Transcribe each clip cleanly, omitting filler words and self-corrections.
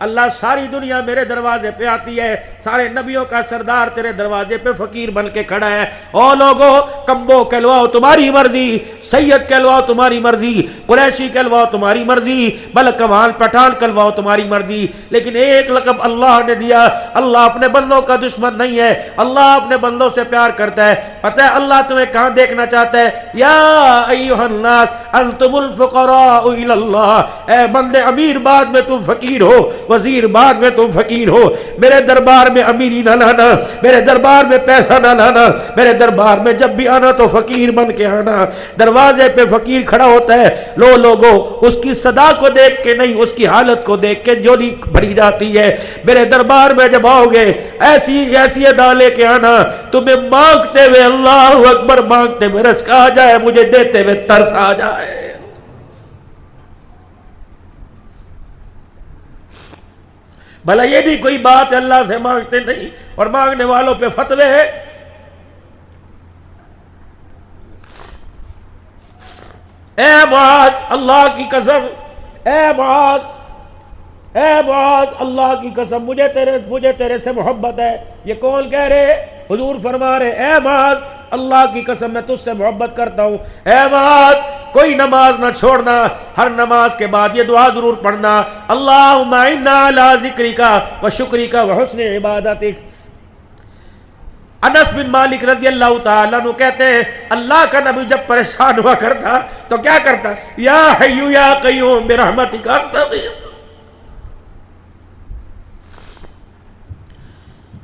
اللہ ساری دنیا میرے دروازے پہ آتی ہے، سارے نبیوں کا سردار تیرے دروازے پہ فقیر بن کے کھڑا ہے، او لوگو کمبو کہلواؤ تمہاری مرضی، سید کہلواؤ تمہاری مرضی، قریشی کہلواؤ تمہاری مرضی، بل کمال پٹھان کہلواؤ تمہاری مرضی، لیکن ایک لقب اللہ نے دیا۔ اللہ اپنے بندوں کا دشمن نہیں ہے، اللہ اپنے بندوں سے پیار کرتا ہے۔ پتہ ہے اللہ تمہیں کہاں دیکھنا چاہتا ہے؟ یا ایھا الناس انتم الفقراء الی اللہ، اے بندے امیر بعد میں تم فقیر ہو، وزیر بعد میں تم فقیر ہو، میرے دربار میں امیری نہ لانا، میرے دربار میں پیسہ نہ لانا، میرے دربار میں جب بھی آنا تو فقیر بن کے آنا۔ دروازے پہ فقیر کھڑا ہوتا ہے، لوگو اس کی صدا کو دیکھ کے نہیں، اس کی حالت کو دیکھ کے جولی بھری جاتی ہے۔ میرے دربار میں جب آؤ گے ایسی ادا لے کے آنا تمہیں مانگتے ہوئے اللہ اکبر مانگتے ہوئے رزق آ جائے، مجھے دیتے ہوئے ترس آ جائے۔ بھلا یہ بھی کوئی بات ہے؟ اللہ سے مانگتے نہیں اور مانگنے والوں پہ فتوے ہے۔ اے معاذ اللہ کی قسم، اے معاذ اللہ کی قسم مجھے تیرے سے محبت ہے۔ یہ کون کہہ رہے؟ حضور فرما رہے اے معاذ اللہ کی قسم میں تجھ سے محبت کرتا ہوں۔ اے معاذ کوئی نماز نہ چھوڑنا، ہر نماز کے بعد یہ دعا ضرور پڑھنا، اللہم اعنا علی ذکرک و شکرک و حسن عبادتک۔ انس بن مالک رضی اللہ تعالیٰ عنہ کہتے ہیں اللہ کا نبی جب پریشان ہوا کرتا تو کیا کرتا؟ یا حی یا قیوم برحمتک استغیث۔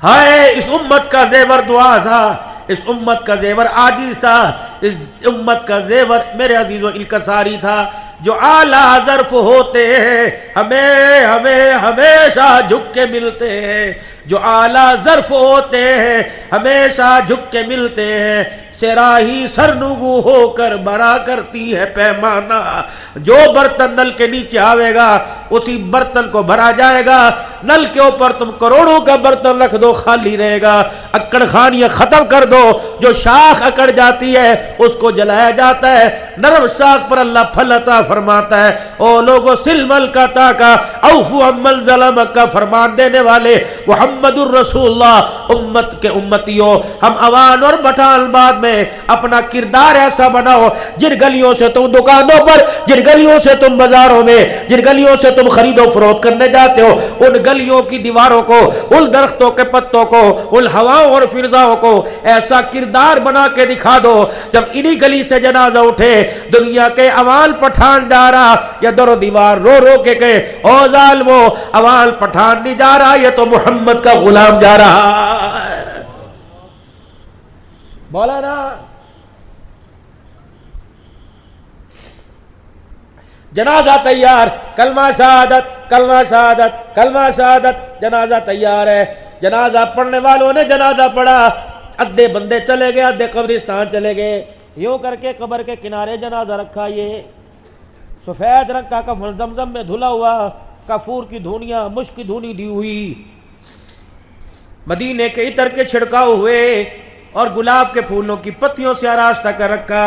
ہائے اس امت کا زیور دعا تھا، اس امت کا زیور عاجز تھا، اس امت کا زیور میرے عزیزوں انکساری تھا۔ جو اعلیٰ ظرف ہوتے ہیں ہمیں ہمیشہ جھک کے ملتے ہیں، جو اعلیٰ ظرف ہوتے ہیں ہمیشہ جھک کے ملتے ہیں، سراہی سرنگو ہو کر بھرا کرتی ہے پیمانہ۔ جو برتن نل کے نیچے آوے گا اسی برتن کو بھرا جائے گا، نل کے اوپر تم کروڑوں کا برتن رکھ دو خالی رہے گا۔ اکڑ خانیاں ختم کر دو، جو شاخ اکڑ جاتی ہے اس کو جلایا جاتا ہے، نرم شاخ پر اللہ پھل عطا فرماتا ہے۔ او لوگو سلمل کا تاکا اوفو عمل ظلم کا فرمان دینے والے محمد الرسول اللہ، امت کے امتیوں ہم اوان اور بٹال بعد میں اپنا کردار ایسا بناؤ جن گلیوں سے تم دکانوں پر، جن گلیوں سے تم بازاروں میں، جن گلیوں سے تم خرید و فروخت کرنے جاتے ہو، ان گلیوں کی دیواروں کو، ان درختوں کے پتوں کو، ان ہواؤں اور فضاؤں کو ایسا کردار بنا کے دکھا دو جب انہی گلی سے جنازہ اٹھے دنیا کے عوال پٹھان جا رہا یا در و دیوار رو رو کے کہے او ظالمو عوال پٹھان نہیں جا رہا، یہ تو محمد کا غلام جا رہا ہے۔ بولا نا جنازہ تیار، کلمہ شہادت کلمہ شہادت کلمہ شہادت، جنازہ تیار ہے۔ جنازہ پڑھنے والوں نے جنازہ پڑھا، ادھے بندے چلے گئے، ادھے قبرستان چلے گئے، یوں کر کے قبر کے کنارے جنازہ رکھا، یہ سفید رنگ کا کفن زمزم میں دھلا ہوا، کافور کی دھونیاں، مشک کی دھونی دی ہوئی، مدینے کے عطر کے چھڑکاؤ ہوئے اور گلاب کے پھولوں کی پتیوں سے آراستہ کر رکھا،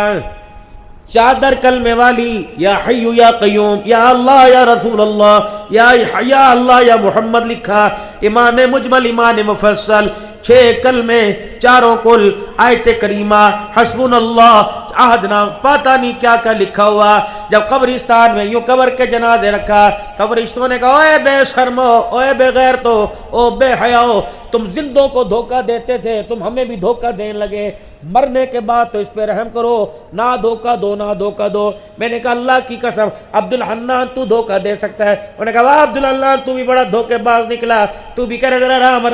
چادر کلمے والی یا حی یا قیوم یا اللہ یا رسول اللہ یا اللہ یا محمد لکھا، ایمان مجمل ایمان مفصل، 6 کلمے چاروں کل، آیت کریمہ حسبنا اللہ عہدنا، پتہ نہیں کیا کیا لکھا ہوا۔ جب قبرستان میں یوں قبر کے جنازے رکھا، قبرستوں نے کہا اوے بے شرمو، اوے بے غیرتو، او بے حیاؤ، تم زندوں کو دھوکہ دیتے تھے، تم ہمیں بھی دھوکہ دینے لگے، مرنے کے بعد تو اس پہ رحم کرو، نہ دھوکہ دو نہ دھوکہ دو۔ میں نے کہا اللہ کی قسم عبدالحنان تو دھوکہ دے سکتا ہے؟ انہوں نے کہا واہ عبدالحنان تو بھی بڑا دھوکے باز نکلا، تو بھی کہہ رہے ذرا آرام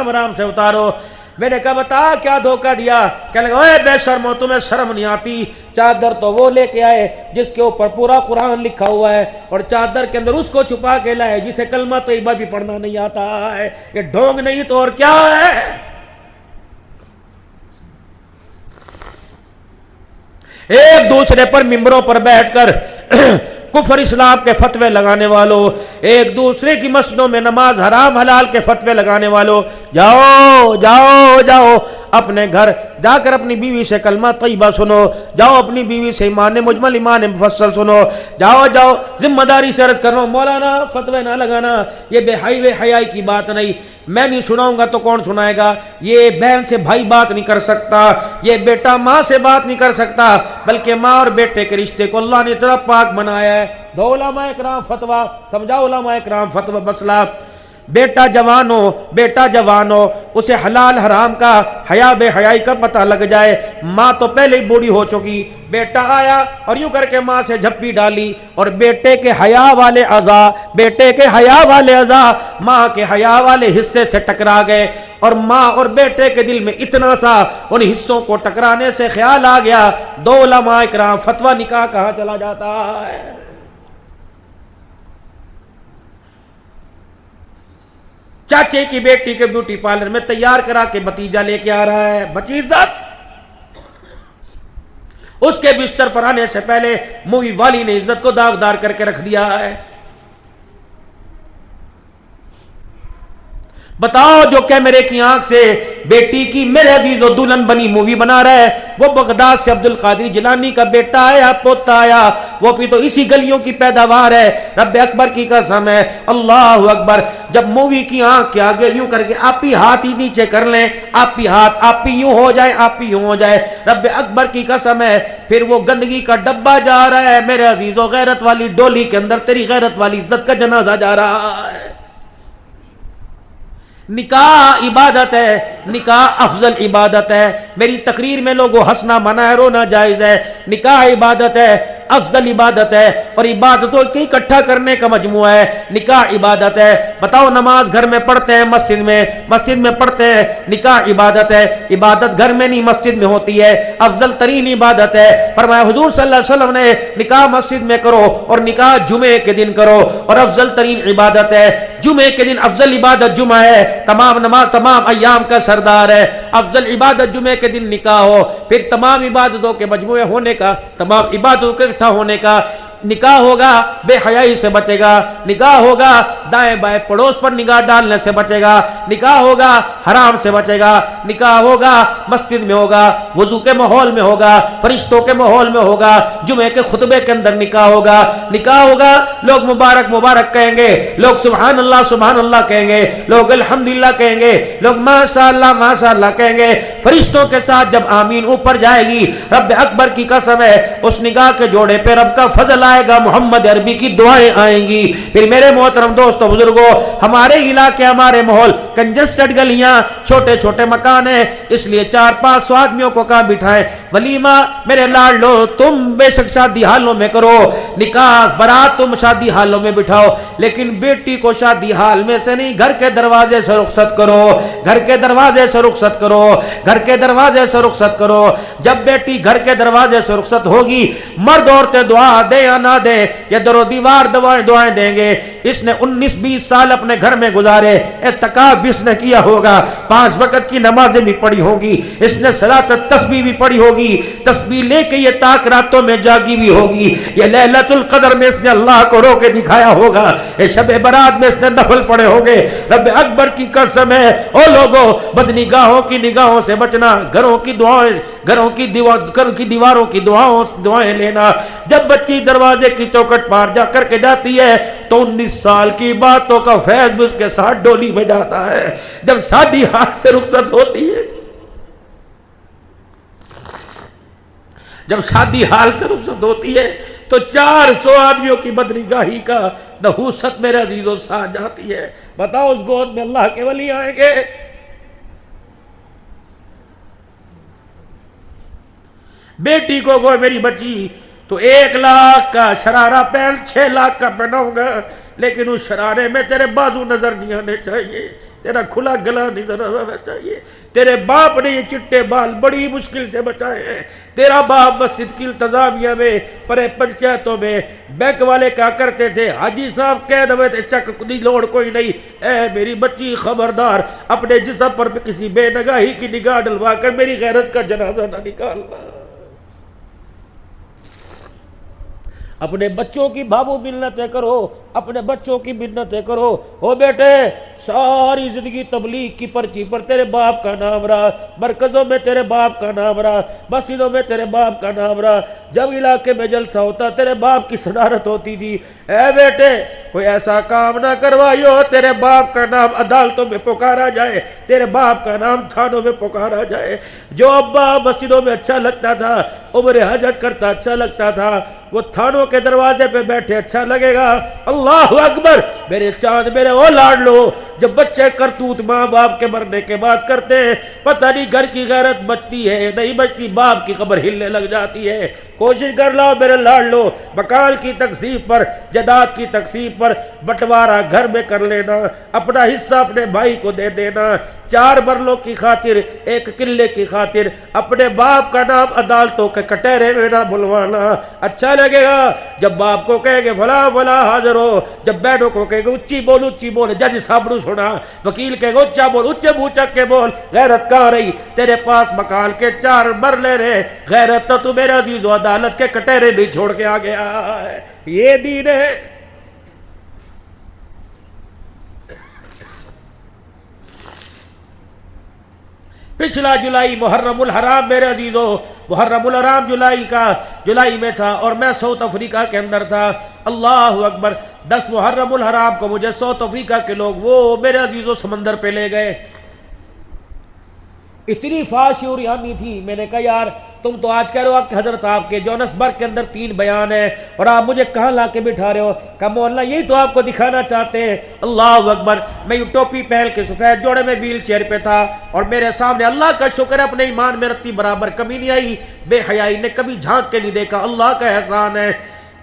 آرام سے اتارو۔ میں نے کہا بتا کیا دھوکہ دیا؟ کہنے لگا اے بے شرمو تمہیں شرم نہیں آتی؟ چادر تو وہ لے کے آئے جس کے اوپر پورا قرآن لکھا ہوا ہے اور چادر کے اندر اس کو چھپا کے لائے جسے کلمہ طیبہ بھی پڑھنا نہیں آتا ہے، یہ ڈھونگ نہیں تو اور کیا ہے؟ ایک دوسرے پر ممبروں پر بیٹھ کر کفر اسلام کے فتوے لگانے والوں، ایک دوسرے کی مسجدوں میں نماز حرام حلال کے فتوے لگانے والوں، جاؤ جاؤ جاؤ اپنے گھر جا کر اپنی بیوی سے کلمہ طیبہ سنو، جاؤ اپنی بیوی سے ایمان مجمل ایمان مفصل سنو، جاؤ ذمہ داری سے عرض کر رہا ہوں مولانا فتوے نہ لگانا، یہ بے حیائی کی بات نہیں، میں نہیں سناؤں گا تو کون سنائے گا؟ یہ بہن سے بھائی بات نہیں کر سکتا، یہ بیٹا ماں سے بات نہیں کر سکتا، بلکہ ماں اور بیٹے کے رشتے کو اللہ نے اتنا پاک بنایا ہے۔ دو علماء کرام فتویٰ سمجھاؤ، علماء کرام فتویٰ مسئلہ، بیٹا جوان ہو اسے حلال حرام کا حیا بے حیائی کا پتہ لگ جائے، ماں تو پہلے ہی بوڑھی ہو چکی، بیٹا آیا اور یوں کر کے ماں سے جھپی ڈالی اور بیٹے کے حیا والے اعضاء ماں کے حیا والے حصے سے ٹکرا گئے، اور ماں اور بیٹے کے دل میں اتنا سا ان حصوں کو ٹکرانے سے خیال آ گیا، دو علماء کرام فتویٰ نکاح کہاں چلا جاتا ہے؟ چاچے کی بیٹی کے بیوٹی پارلر میں تیار کرا کے بھتیجا لے کے آ رہا ہے، بچی عزت، اس کے بستر پر آنے سے پہلے مووی والی نے عزت کو داغدار کر کے رکھ دیا ہے۔ بتاؤ جو کیمرے کی آنکھ سے بیٹی کی میرے عزیز و دلہن بنی مووی بنا رہا ہے، وہ بغداد سے عبد القادر جیلانی کا بیٹا آیا، پوتا آیا، وہ بھی تو اسی گلیوں کی پیداوار ہے، رب اکبر کی قسم ہے، اللہ اکبر۔ جب مووی کی آنکھ کے آگے یوں کر کے آپ ہی ہاتھ ہی نیچے کر لیں، آپ ہی ہاتھ آپ ہی یوں ہو جائے، رب اکبر کی قسم ہے، پھر وہ گندگی کا ڈبہ جا رہا ہے میرے عزیز و غیرت والی ڈولی کے اندر تیری غیرت والی عزت کا جنازہ جا رہا ہے۔ نکاح عبادت ہے، نکاح افضل عبادت ہے، میری تقریر میں لوگوں ہنسنا منع ہے، رونا جائز ہے، نکاح عبادت ہے، افضل عبادت ہے، اور عبادتوں کے اکٹھا کرنے کا مجموعہ ہے، نکاح عبادت ہے۔ بتاؤ نماز گھر میں پڑھتے ہیں، مسجد میں پڑھتے ہیں، نکاح عبادت ہے، عبادت گھر میں نہیں مسجد میں ہوتی ہے، افضل ترین عبادت ہے۔ فرمایا حضور صلی اللہ علیہ وسلم نے نکاح مسجد میں کرو اور نکاح جمعے کے دن کرو، اور افضل ترین عبادت ہے جمعے کے دن، افضل عبادت جمعہ ہے، تمام ایام کا سردار ہے، افضل عبادت جمعے کے دن نکاح ہو، پھر تمام عبادتوں کے مجموعے ہونے کا، تمام عبادتوں کے اکٹھا ہونے کا۔ نکاح ہوگا بے حیائی سے بچے گا، نکاح ہوگا دائیں بائیں پڑوس پر نگاہ ڈالنے سے بچے گا، نکاح ہوگا حرام سے بچے گا، نکاح ہوگا مسجد میں ہوگا، وضو کے ماحول میں ہوگا، فرشتوں کے ماحول میں ہوگا، جمعے کے خطبے کے اندر نکاح ہوگا، لوگ مبارک مبارک کہیں گے، لوگ سبحان اللہ کہیں گے، لوگ الحمدللہ کہیں گے، لوگ ماشاء اللہ کہیں گے، فرشتوں کے ساتھ جب آمین اوپر جائے گی، رب اکبر کی قسم ہے اس نگاہ کے جوڑے پہ رب کا فضل آئے گا، محمد عربی کی دعائیں آئیں گی۔ پھر میرے محترم دوستو بزرگوں، ہمارے علاقے ہمارے ماحول کنجسٹڈ گلیاں، چھوٹے چھوٹے مکان ہیں، اس لیے 400-500 آدمیوں کو کہاں بٹھائیں؟ ولیمہ میرے لاڈلو تم بے شک شادی حالوں میں کرو، نکاح برات تم شادی حالوں میں بٹھاؤ، لیکن بیٹی کو شادی حال میں سے نہیں، گھر کے دروازے سے رخصت کرو، گھر کے دروازے سے رخصت کرو، گھر کے دروازے سے رخصت کرو۔ جب بیٹی گھر کے دروازے سے رخصت ہوگی، مرد عورتیں دعا دے یا نہ دے، یا در و دیوار دعائیں دیں گے۔ اس نے 19-20 سال اپنے گھر میں گزارے، اعتکاف بھی اس نے کیا ہوگا، 5 وقت کی نمازیں بھی پڑھی ہوگی، اس نے صلاۃ التسبیح بھی پڑھی ہوگی، تسبیح لے کے یہ تاک راتوں میں جاگی بھی ہوگی، یہ لیلۃ القدر میں اس نے اللہ کو رو کے دکھایا ہوگا، یہ شب برات میں اس نے نفل پڑھے ہوگے۔ رب اکبر کی قسم ہے او لوگوں، بدنگاہوں کی نگاہوں سے بچنا، گھروں کی دیواروں کی دعائیں لینا۔ جب بچی دروازے کی چوکٹ پار جا کر کے جاتی ہے تو 19 سال کی باتوں کا فیض بھی اس کے ساتھ ڈولی میں جاتا ہے۔ جب شادی ہاتھ سے رخصت ہوتی ہے، جب شادی حال سے رخصت ہوتی ہے تو 400 آدمیوں کی بدنگاہی کا نحوست میرے عزیزوں ساتھ جاتی ہے۔ بتاؤ اس گود میں اللہ کے ولی آئیں گے؟ بیٹی کو گو میری بچی تو 1 لاکھ کا شرارہ پہن 6 لاکھ کا پہناؤں گا، لیکن اس شرارے میں تیرے بازو نظر نہیں آنے چاہیے، تیرا کھلا گلا نظر آنا چاہیے۔ تیرے باپ نے یہ چٹے بال بڑی مشکل سے بچائے ہیں، تیرا باپ مسجد کی انتظامیہ میں، پرے پنچایتوں میں بینک والے کیا کرتے تھے، حاجی صاحب کہہ دے تھے چک دی لوڑ کوئی نہیں۔ اے میری بچی خبردار، اپنے جسم پر کسی بے نگاہی کی نگاہ ڈلوا کر میری غیرت کا جنازہ نہ نکالنا۔ اپنے بچوں کی بابو منتیں کرو، اپنے بچوں کی منتیں کرو. او بیٹے ساری زندگی تبلیغ کی پرچی پر تیرے باپ کا نام رہا، مرکزوں میں تیرے باپ کا نام رہا، مسجدوں میں تیرے باپ کا نام رہا، جب علاقے میں جلسہ ہوتا تیرے باپ کی صدارت ہوتی تھی. اے بیٹے کوئی ایسا کام نہ کروائیو تیرے باپ کا نام عدالتوں میں پکارا جائے، تیرے باپ کا نام تھانوں میں پکارا جائے. جو ابا مسجدوں میں اچھا لگتا تھا، عمر حج کرتا اچھا لگتا تھا، وہ تھانوں کے دروازے پہ بیٹھے اچھا لگے گا. اللہ اکبر. میرے چاند میرے او لاڈلو، جب بچے کرتوت ماں باپ کے مرنے کے بعد کرتے ہیں، پتہ نہیں گھر کی غیرت بچتی ہے نہیں بچتی، باپ کی قبر ہلنے لگ جاتی ہے. کوشش کر لو میرے لاڈلو، مکان کی تقسیم پر، جائیداد کی تقسیم پر بٹوارہ گھر میں کر لینا، اپنا حصہ اپنے بھائی کو دے دینا. 4 مرلوں کی خاطر، 1 قلعے کی خاطر اپنے باپ کا نام عدالتوں کے کٹہرے میں نہ بلوانا. اچھا لگے گا جب باپ کو کہے گے فلاں فلاں حاضر ہو، جب بہنوں کو کہے گے اچھی بول، جج صاحب نو سنا، وکیل کہے گا اچھا بول، اچھے منہ چک کے بول. غیرت کہاں رہی؟ تیرے پاس مکان کے 4 مرلے رہے، غیرت تو تو میرے عزیز و عدالت کے کٹہرے بھی چھوڑ کے آ گیا ہے. یہ دین ہے. پچھلا جولائی محرم الحرام میرے عزیزو، محرم الحرام جولائی میں تھا اور میں ساؤتھ افریقہ کے اندر تھا. اللہ اکبر. 10 محرم الحرام کو مجھے ساؤتھ افریقہ کے لوگ وہ میرے عزیزو سمندر پہ لے گئے. اتنی فاشی اور یعنی تھی. میں نے کہا یار تم تو آج کہہ رہے ہو کہ حضرت آپ کے جونسبرگ کے اندر 3 بیان ہیں اور آپ مجھے کہاں لا کے بٹھا رہے ہو؟ کہا مولانا یہی تو آپ کو دکھانا چاہتے ہیں. اللہ اکبر. میں یہ ٹوپی پہن کے سفید جوڑے میں ویل چیئر پہ تھا اور میرے سامنے اللہ کا شکر ہے اپنے ایمان میں رتی برابر کمی نہیں آئی، بے حیائی نے کبھی جھانک کے نہیں دیکھا. اللہ کا احسان ہے.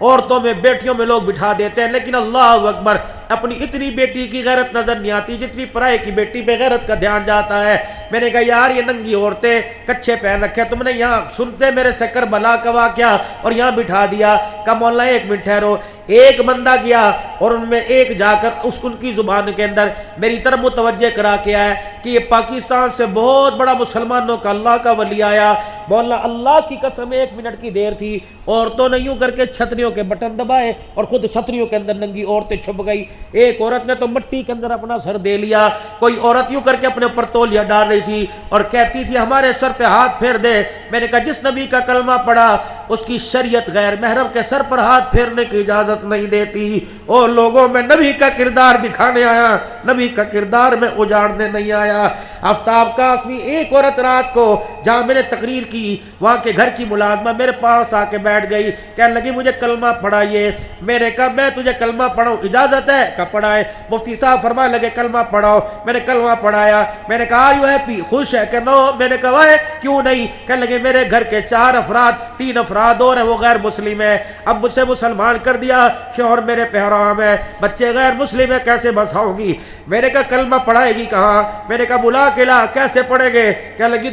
عورتوں میں بیٹیوں میں لوگ بٹھا دیتے ہیں لیکن اللہ اکبر اپنی اتنی بیٹی کی غیرت نظر نہیں آتی جتنی پرائے کی بیٹی پہ غیرت کا دھیان جاتا ہے. میں نے کہا یار یہ ننگی عورتیں کچھے پہن رکھے، تم نے یہاں سنتے میرے سے کربلا کا واقعہ اور یہاں بٹھا دیا. کہا مولانا 1 منٹ ٹھہرو. ایک بندہ گیا اور ان میں ایک جا کر ان کی زبان کے اندر میری طرف متوجہ کرا کے آیا کہ یہ پاکستان سے بہت بڑا مسلمانوں کا اللہ کا ولی آیا. مولانا اللہ کی قسم 1 منٹ کی دیر تھی، عورتوں نے یوں کر کے چھتریوں کے بٹن دبائے اور خود چھتریوں کے اندر ننگی عورتیں چھپ گئی. ایک عورت نے تو مٹی کے اندر اپنا سر دے لیا. کوئی عورت یوں کر کے اپنے اوپر تولیہ ڈال رہی تھی اور کہتی تھی ہمارے سر پہ ہاتھ پھیر دے. میں نے کہا جس نبی کا کلمہ پڑھا اس کی شریعت غیر محرم کے سر پر ہاتھ پھیرنے کی اجازت نہیں دیتی. اور لوگوں میں نبی کا کردار دکھانے آیا، نبی کا کردار میں اجاڑنے نہیں آیا. آفتاب قاسمی ایک عورت رات کو جہاں میں نے تقریر کی وہاں کے گھر کی ملازمہ میرے پاس آ کے بیٹھ گئی، کہنے لگی مجھے کلمہ پڑھائیے. میں نے کہا میں تجھے کلمہ پڑھاؤں اجازت ہے؟ کہا پڑھائے. مفتی صاحب فرمانے لگے کلمہ پڑھاؤ. میں نے کلمہ پڑھایا. میں نے کہا یو ہیپی، خوش ہے کہ نو؟ میں نے کہا وہ کیوں نہیں؟ کہنے لگے میرے گھر کے 4 افراد 3 افراد اور ہیں وہ غیر مسلم ہے، اب مجھ سے مسلمان کر دیا، شوہر میرے پہ حرام ہے، بچے غیر مسلم ہے، کیسے بساؤں گی؟ میں نے کہا کلمہ پڑھائے گی کہاں؟ میں نے کہا بلا کے لا. کیسے پڑھے گے؟ کہنے لگی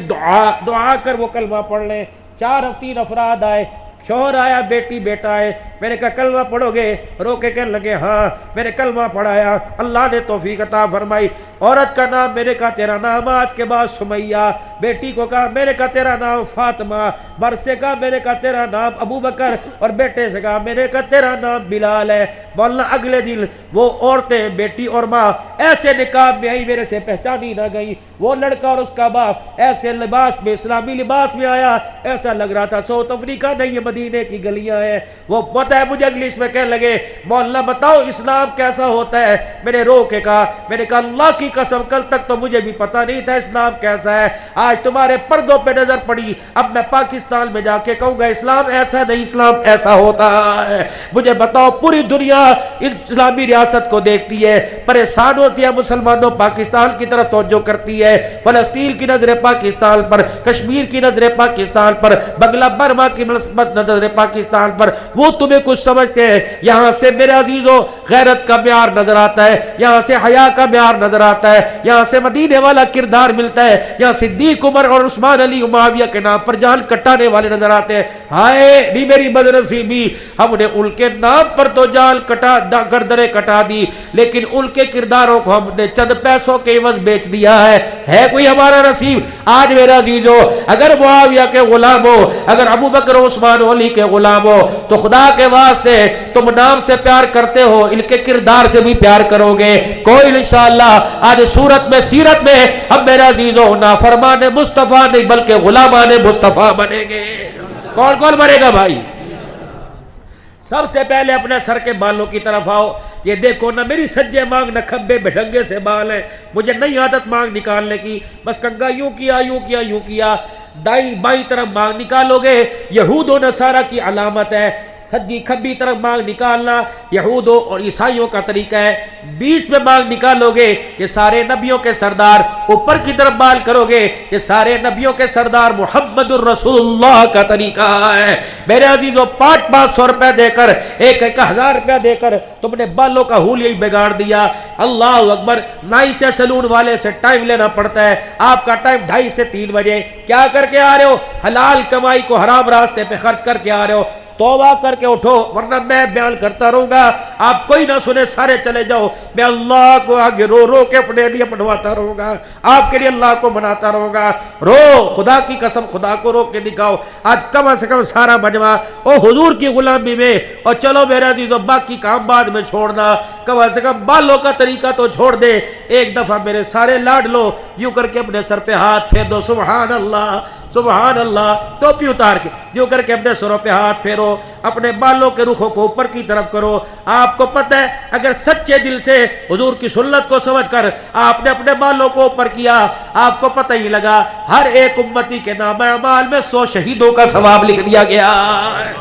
دعا کر وہ کلمہ پڑھ لیں. 3 افراد آئے، شوہر آیا، بیٹی بیٹا آئے. میں نے کہا کلمہ پڑھو گے؟ رو کے کہنے لگے ہاں. میں نے کلمہ پڑھایا. اللہ نے توفیق عطا فرمائی. عورت کا نام میں نے کہا تیرا نام آج کے بعد سمیہ. بیٹی کو کہا میں نے کہا تیرا نام فاطمہ. مرد سے کہا میں نے کہا تیرا نام ابو بکر، اور بیٹے سے کہا میں نے کہا تیرا نام بلال ہے. مولانا اگلے دن وہ عورتیں بیٹی اور ماں ایسے نقاب میں آئی میرے سے پہچانی نہ گئی. وہ لڑکا اور اس کا باپ ایسے لباس میں، اسلامی لباس میں آیا، ایسا لگ رہا تھا ساؤتھ افریقہ نہیں یہ مدینے کی گلیاں ہیں. وہ پتہ ہے مجھے انگلش میں کہنے لگے مولانا بتاؤ اسلام کیسا ہوتا ہے؟ میں نے رو کے کہا، میں نے کہا اللہ کی قسم کل تک تو مجھے بھی پتہ نہیں تھا اسلام کیسا ہے، آج تمہارے پردوں پہ نظر پڑی. اب میں پاکستان میں جا کے کہوں گا اسلام ایسا نہیں، اسلام ایسا ہوتا ہے. مجھے بتاؤ پوری دنیا اسلامی ریاست کو دیکھتی ہے، پریشان ہوتی ہے، مسلمانوں پاکستان کی طرف توجہ کرتی ہے. فلسطین کی نظریں پاکستان پر، کشمیر کی نظریں پاکستان پر، بنگلہ برما کی نظریں پاکستان پر. وہ تمہیں کچھ سمجھتے ہیں؟ یہاں سے میرے عزیزوں غیرت کا معیار نظر آتا ہے، یہاں سے حیا کا معیار نظر آتا ہے، یہاں سے مدینے والا کردار ملتا ہے، یہاں صدیق عمر اور عثمان علی معاویہ کے نام پر جان کٹانے والے نظر آتے ہیں. ہائے نہیں میری بدنصیبی، ہم نے ان کے نام پر تو جان کٹا گردنیں کٹا دی لیکن ان کے کرداروں کو ہم نے چند پیسوں کے عوض بیچ دیا ہے کوئی ہمارا نصیب؟ آج میرا عزیزو اگر معاویہ کے غلام ہو، اگر ابو بکر عثمان علی کے غلام ہو تو خدا کے واسطے تم نام سے پیار کرتے ہو، ان کے کردار سے بھی پیار کرو گے۔ کوئی انشاءاللہ آج صورت میں سیرت میں ہم میرے عزیزوں نافرمان مصطفیٰ نہیں بلکہ غلامان مصطفیٰ بنیں گے۔ کون کون بنے گا بھائی؟ سب سے پہلے اپنے سر کے بالوں کی طرف آؤ۔ یہ دیکھو نہ میری سجے مانگ نہ کھبے بھٹنگے سے بال ہیں، مجھے نئی عادت مانگ نکالنے کی، بس کنگا یوں کیا یوں کیا یوں کیا۔ دائیں بائیں طرف مانگ نکالو گے یہود و نصارہ کی علامت ہے، سجی کھبی طرف مانگ نکالنا یہودوں اور عیسائیوں کا طریقہ ہے، بیچ میں مانگ نکالو گے یہ سارے نبیوں کے سردار، اوپر کی طرف بال کرو گے یہ سارے نبیوں کے سردار محمد الرسول اللہ کا طریقہ ہے۔ میرے عزیزوں 500 روپے دے کر 1000 روپے دے کر تم نے بالوں کا حلیہ بگاڑ دیا۔ اللہ اکبر، نائی سے سلون والے سے ٹائم لینا پڑتا ہے، آپ کا ٹائم 2:30 سے 3 بجے، کیا کر کے آ رہے ہو؟ حلال کمائی کو حرام راستے پہ خرچ کر کے آ رہے ہو۔ توبہ کر کے اٹھو ورنہ میں بیان کرتا رہوں گا، آپ کوئی نہ سنے، سارے چلے جاؤ، میں اللہ کو آگے رو رو کے اپنے لیے بنواتا رہوں گا، آپ کے لیے اللہ کو بناتا رہوں گا۔ رو، خدا کی قسم خدا کو رو کے دکھاؤ۔ آج کم از کم سارا مجمع او حضور کی غلامی میں، اور چلو میرے عزیزو باقی کام بعد میں چھوڑنا، کم از کم بالوں کا طریقہ تو چھوڑ دے۔ ایک دفعہ میرے سارے لاڈ لو، یوں کر کے اپنے سر پہ ہاتھ پھیر دو، سبحان اللہ سبحان اللہ، ٹوپی اتار کے یوں کر کے اپنے سروں پہ ہاتھ پھیرو، اپنے بالوں کے رخوں کو اوپر کی طرف کرو۔ آپ کو پتہ ہے اگر سچے دل سے حضور کی سنت کو سمجھ کر آپ نے اپنے بالوں کو اوپر کیا، آپ کو پتہ ہی لگا ہر ایک امتی کے نام اعمال میں 100 شہیدوں کا ثواب لکھ دیا گیا ہے۔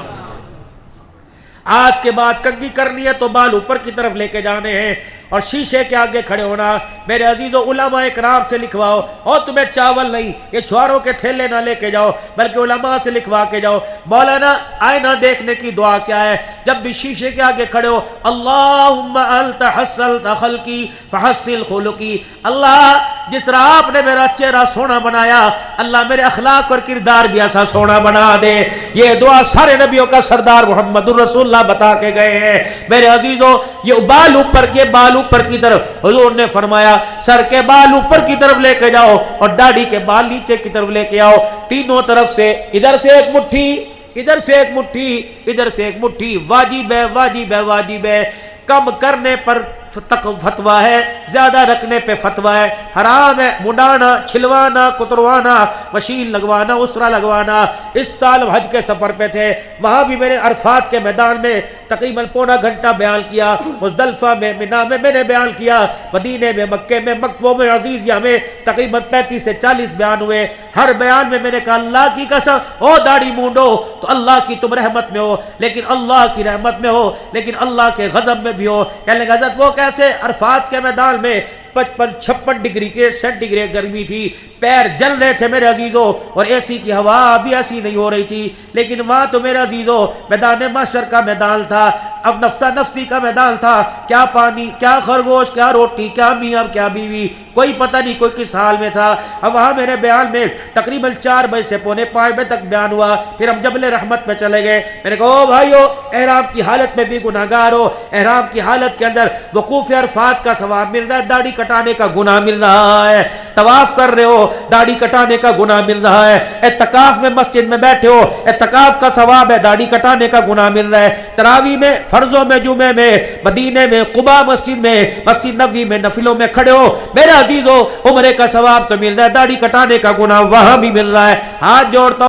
آج کے بعد کنگھی کرنی ہے تو بال اوپر کی طرف لے کے جانے ہیں اور شیشے کے آگے کھڑے ہونا۔ میرے عزیزو علماء اکرام سے لکھواؤ، اور تمہیں چاول نہیں یہ چھواروں کے تھیلے نہ لے کے جاؤ بلکہ علماء سے لکھوا کے جاؤ۔ مولانا آئینہ دیکھنے کی دعا کیا ہے؟ جب بھی شیشے کے آگے کھڑے ہو، اللہم انت حسنت خلقی فحسن خلقی، اللہ جس طرح آپ نے میرا چہرہ سونا بنایا، اللہ میرے اخلاق اور کردار بھی ایسا سونا بنا دے۔ یہ دعا سارے نبیوں کا سردار محمد الرسول اللہ بتا کے گئے ہیں۔ میرے عزیزو یہ بال اوپر کے بال اوپر کی طرف، حضور نے فرمایا سر کے بال اوپر کی طرف لے کے جاؤ اور داڑھی کے بال نیچے کی طرف لے کے آؤ، تینوں طرف سے، ادھر سے ایک مٹھی، ادھر سے ایک مٹھی، ادھر سے ایک مٹھی، واجب ہے واجب ہے واجب ہے، کم کرنے پر فتویٰ ہے، زیادہ رکھنے پہ فتویٰ ہے، حرام ہے مڈانا، چھلوانا، کتروانا، مشین لگوانا، اسرا لگوانا۔ اس سال حج کے سفر پہ تھے، وہاں بھی میں نے عرفات کے میدان میں تقریباً پونا گھنٹہ بیان کیا، مزدلفہ میں، منی میں نے بیان کیا، مدینے میں، مکے میں، مکہ میں، عزیزیہ میں تقریباً 35 سے 40 بیان ہوئے۔ ہر بیان میں نے کہا اللہ کی قسم او داڑھی مونڈو تو اللہ کی تم رحمت میں ہو، لیکن اللہ کی رحمت میں ہو لیکن اللہ کے غضب میں بھی ہو۔ کہنے لگا حضرت وہ کیسے؟ عرفات کے میدان میں 55-56 ڈگری سینٹی گریڈ گرمی تھی، پیر جل رہے تھے میرے عزیزوں، اور اے سی کی ہوا بھی ایسی نہیں ہو رہی تھی، لیکن وہاں تو میرے عزیزوں میدان محشر کا میدان تھا، اب نفسا نفسی کا میدان تھا، کیا پانی، کیا خرگوش، کیا روٹی، کیا میاں، کیا بیوی، کوئی پتہ نہیں کوئی کس حال میں تھا۔ اب وہاں میرے بیان میں تقریباً 4 بجے سے پونے 5 بجے تک بیان ہوا، پھر ہم جبل رحمت میں چلے گئے۔ میں نے کہا او بھائیو، احرام کی حالت میں بھی گناہگار ہو، احرام کی حالت کے اندر وقوف عرفات کا ثواب مل رہا ہے، داڑھی کٹانے کا گناہ مل رہا ہے، طواف کر رہے ہو داڑھی کٹانے کا گناہ مل رہا ہے، اعتکاف میں مسجد میں بیٹھے ہو اعتکاف کا ثواب ہے، داڑھی کٹانے کا گناہ مل رہا ہے، تراویح میں، فرضوں میں، جمعے میں، مدینے میں، قباء مسجد میں، مسجد نبوی میں نفلوں میں کھڑے ہو، میرے عزیزو عمرے کا ثواب تو مل رہا ہے، داڑھی کٹانے کا گناہ وہاں بھی مل رہا ہے۔ ہاتھ جوڑتا